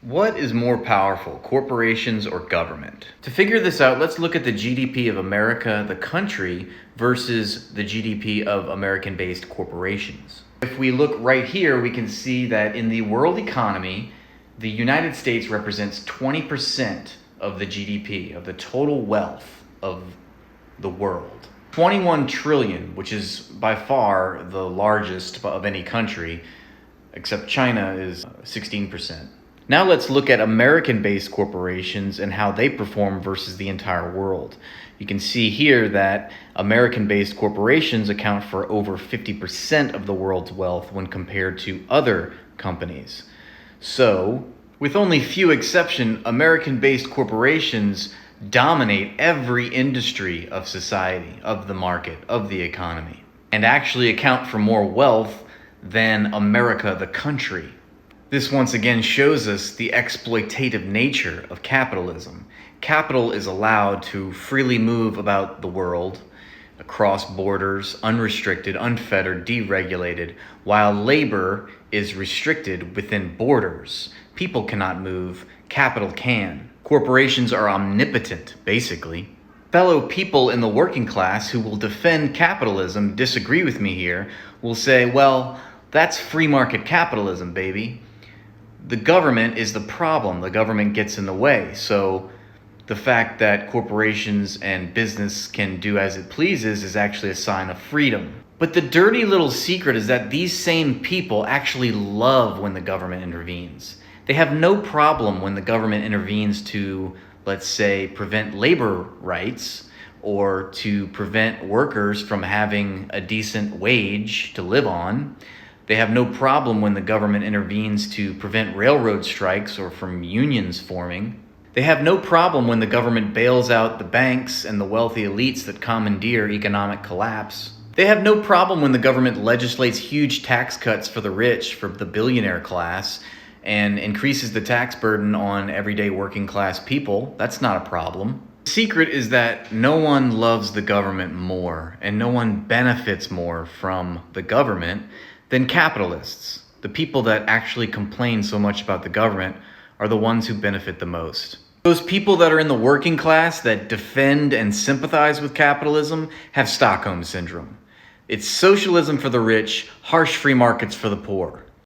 What is more powerful, corporations or government? To figure this out, let's look at the GDP of America, the country, versus the GDP of American-based corporations. If we look right here, we can see that in the world economy, the United States represents 20% of the GDP, of the total wealth of the world. 21 trillion, which is by far the largest of any country, except China is 16%. Now let's look at American-based corporations and how they perform versus the entire world. You can see here that American-based corporations account for over 50% of the world's wealth when compared to other companies. So, with only few exceptions, American-based corporations dominate every industry of society, of the market, of the economy, and actually account for more wealth than America, the country. This once again shows us the exploitative nature of capitalism. Capital is allowed to freely move about the world, across borders, unrestricted, unfettered, deregulated, while labor is restricted within borders. People cannot move, capital can. Corporations are omnipotent, basically. Fellow people in the working class who will defend capitalism, disagree with me here, will say, well, that's free market capitalism, baby. The government is the problem. The government gets in the way. So the fact that corporations and business can do as it pleases is actually a sign of freedom. But the dirty little secret is that these same people actually love when the government intervenes. They have no problem when the government intervenes to, let's say, prevent labor rights or to prevent workers from having a decent wage to live on. They have no problem when the government intervenes to prevent railroad strikes or from unions forming. They have no problem when the government bails out the banks and the wealthy elites that commandeer economic collapse. They have no problem when the government legislates huge tax cuts for the rich, for the billionaire class, and increases the tax burden on everyday working class people. That's not a problem. The secret is that no one loves the government more, and no one benefits more from the government than capitalists. The people that actually complain so much about the government are the ones who benefit the most. Those people that are in the working class that defend and sympathize with capitalism have Stockholm syndrome. It's socialism for the rich, harsh free markets for the poor.